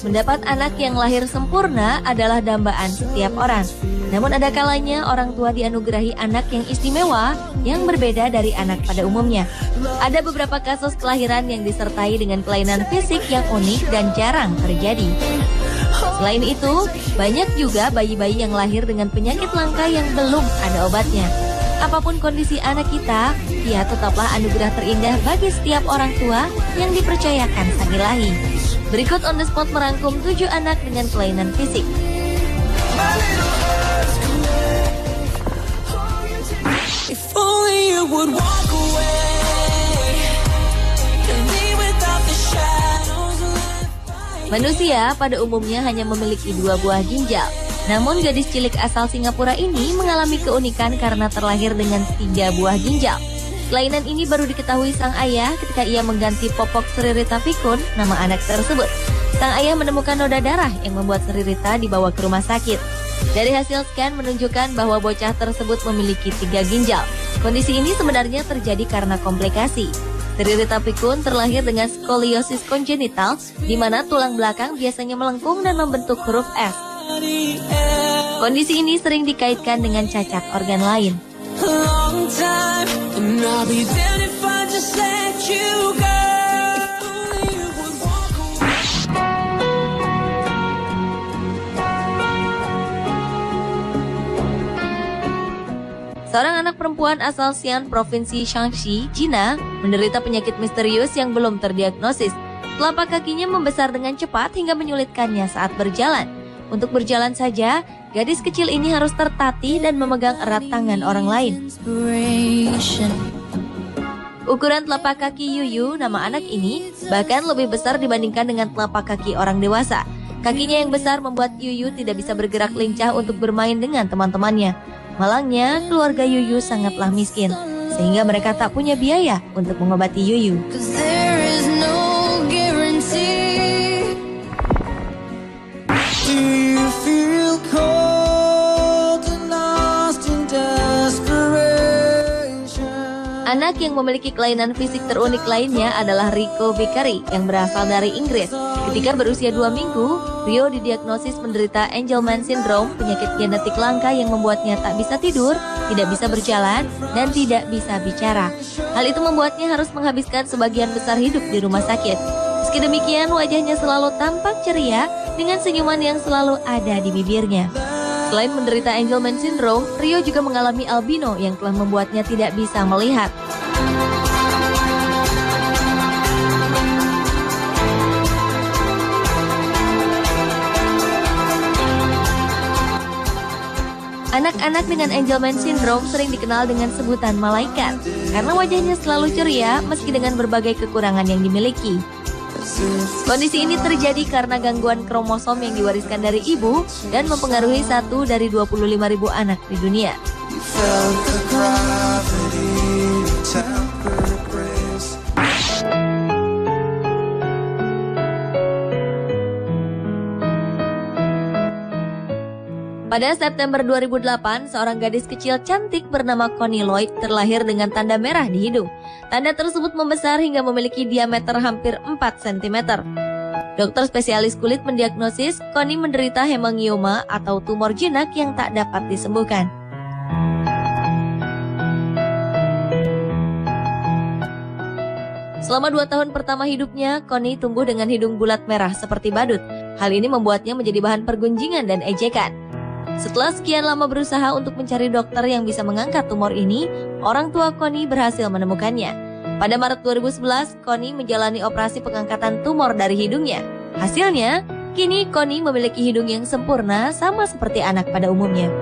Mendapat anak yang lahir sempurna adalah dambaan setiap orang. Namun ada kalanya orang tua dianugerahi anak yang istimewa yang berbeda dari anak pada umumnya. Ada beberapa kasus kelahiran yang disertai dengan kelainan fisik yang unik dan jarang terjadi. Selain itu, banyak juga bayi-bayi yang lahir dengan penyakit langka yang belum ada obatnya. Apapun kondisi anak kita, ia tetaplah anugerah terindah bagi setiap orang tua yang dipercayakan sang Ilahi. Berikut On The Spot merangkum 7 anak dengan kelainan fisik. Manusia pada umumnya hanya memiliki 2 buah ginjal. Namun gadis cilik asal Singapura ini mengalami keunikan karena terlahir dengan 3 buah ginjal. Kelainan ini baru diketahui sang ayah ketika ia mengganti popok Sri Rita Pikun, nama anak tersebut. Sang ayah menemukan noda darah yang membuat Sri Rita dibawa ke rumah sakit. Dari hasil scan menunjukkan bahwa bocah tersebut memiliki 3 ginjal. Kondisi ini sebenarnya terjadi karena komplikasi. Sri Rita Pikun terlahir dengan skoliosis kongenital, di mana tulang belakang biasanya melengkung dan membentuk huruf S. Kondisi ini sering dikaitkan dengan cacat organ lain. Seorang anak perempuan asal Xi'an, Provinsi Shaanxi, Cina, menderita penyakit misterius yang belum terdiagnosis. Telapak kakinya membesar dengan cepat hingga menyulitkannya saat berjalan. Untuk berjalan saja, gadis kecil ini harus tertatih dan memegang erat tangan orang lain. Ukuran telapak kaki Yuyu, nama anak ini, bahkan lebih besar dibandingkan dengan telapak kaki orang dewasa. Kakinya yang besar membuat Yuyu tidak bisa bergerak lincah untuk bermain dengan teman-temannya. Malangnya, keluarga Yuyu sangatlah miskin, sehingga mereka tak punya biaya untuk mengobati Yuyu. Anak yang memiliki kelainan fisik terunik lainnya adalah Rico Vickery yang berasal dari Inggris. Ketika berusia 2 minggu, Rio didiagnosis menderita Angelman Syndrome, penyakit genetik langka yang membuatnya tak bisa tidur, tidak bisa berjalan, dan tidak bisa bicara. Hal itu membuatnya harus menghabiskan sebagian besar hidup di rumah sakit. Meski demikian, wajahnya selalu tampak ceria dengan senyuman yang selalu ada di bibirnya. Selain menderita Angelman Syndrome, Rio juga mengalami albino yang telah membuatnya tidak bisa melihat. Anak-anak dengan Angelman Syndrome sering dikenal dengan sebutan malaikat karena wajahnya selalu ceria meski dengan berbagai kekurangan yang dimiliki. Kondisi ini terjadi karena gangguan kromosom yang diwariskan dari ibu dan mempengaruhi 1 dari 25.000 anak di dunia. Pada September 2008, seorang gadis kecil cantik bernama Connie Lloyd terlahir dengan tanda merah di hidung. Tanda tersebut membesar hingga memiliki diameter hampir 4 cm. Dokter spesialis kulit mendiagnosis Connie menderita hemangioma atau tumor jinak yang tak dapat disembuhkan. Selama 2 tahun pertama hidupnya, Connie tumbuh dengan hidung bulat merah seperti badut. Hal ini membuatnya menjadi bahan pergunjingan dan ejekan. Setelah sekian lama berusaha untuk mencari dokter yang bisa mengangkat tumor ini, orang tua Connie berhasil menemukannya. Pada Maret 2011, Connie menjalani operasi pengangkatan tumor dari hidungnya. Hasilnya, kini Connie memiliki hidung yang sempurna sama seperti anak pada umumnya.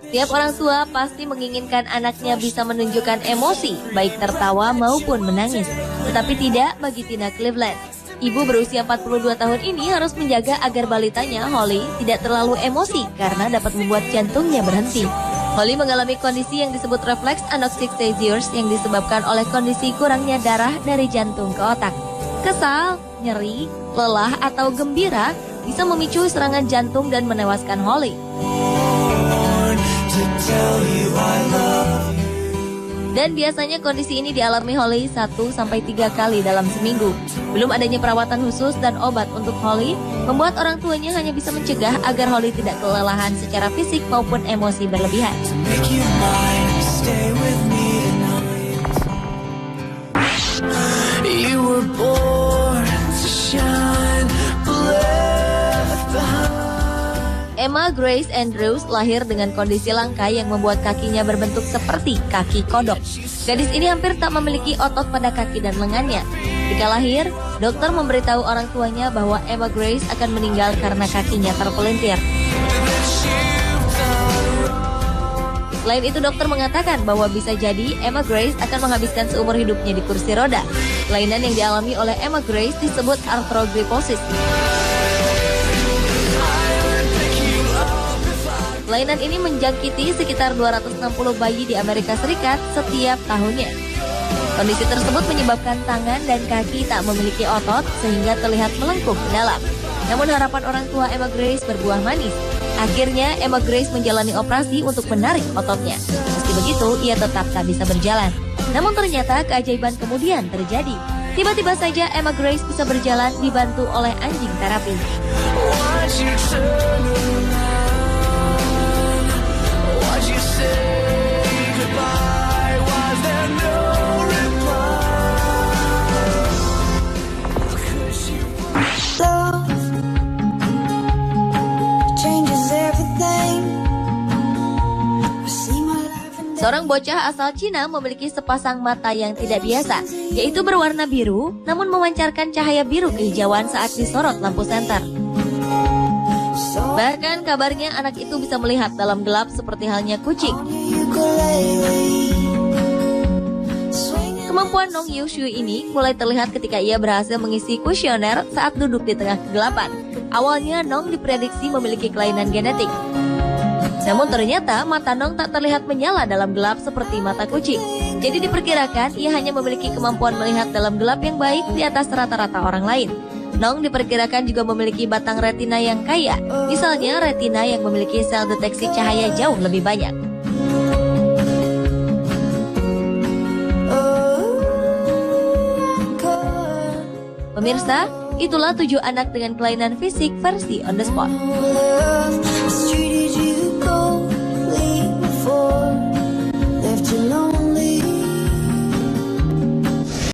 Tiap orang tua pasti menginginkan anaknya bisa menunjukkan emosi, baik tertawa maupun menangis. Tetapi tidak bagi Tina Cleveland. Ibu berusia 42 tahun ini harus menjaga agar balitanya, Holly, tidak terlalu emosi karena dapat membuat jantungnya berhenti. Holly mengalami kondisi yang disebut refleks anoxic seizures yang disebabkan oleh kondisi kurangnya darah dari jantung ke otak. Kesal, nyeri, lelah, atau gembira bisa memicu serangan jantung dan menewaskan Holly. Dan biasanya kondisi ini dialami Holly 1-3 kali dalam seminggu. Belum adanya perawatan khusus dan obat untuk Holly, membuat orang tuanya hanya bisa mencegah agar Holly tidak kelelahan secara fisik maupun emosi berlebihan. Emma Grace Andrews lahir dengan kondisi langka yang membuat kakinya berbentuk seperti kaki kodok. Gadis ini hampir tak memiliki otot pada kaki dan lengannya. Ketika lahir, dokter memberitahu orang tuanya bahwa Emma Grace akan meninggal karena kakinya terpelintir. Selain itu, dokter mengatakan bahwa bisa jadi Emma Grace akan menghabiskan seumur hidupnya di kursi roda. Kelainan yang dialami oleh Emma Grace disebut arthrogryposis. Kelainan ini menjangkiti sekitar 260 bayi di Amerika Serikat setiap tahunnya. Kondisi tersebut menyebabkan tangan dan kaki tak memiliki otot sehingga terlihat melengkung ke dalam. Namun harapan orang tua Emma Grace berbuah manis. Akhirnya Emma Grace menjalani operasi untuk menarik ototnya. Meski begitu, ia tetap tak bisa berjalan. Namun ternyata keajaiban kemudian terjadi. Tiba-tiba saja Emma Grace bisa berjalan dibantu oleh anjing terapi. Seorang bocah asal Cina memiliki sepasang mata yang tidak biasa, yaitu berwarna biru, namun memancarkan cahaya biru kehijauan saat disorot lampu senter. Bahkan kabarnya anak itu bisa melihat dalam gelap seperti halnya kucing. Kemampuan Nong Yushu ini mulai terlihat ketika ia berhasil mengisi kuesioner saat duduk di tengah kegelapan. Awalnya Nong diprediksi memiliki kelainan genetik. Namun ternyata mata Nong tak terlihat menyala dalam gelap seperti mata kucing. Jadi diperkirakan ia hanya memiliki kemampuan melihat dalam gelap yang baik di atas rata-rata orang lain. Nong diperkirakan juga memiliki batang retina yang kaya. Misalnya retina yang memiliki sel deteksi cahaya jauh lebih banyak. Pemirsa, itulah 7 anak dengan kelainan fisik versi On The Spot.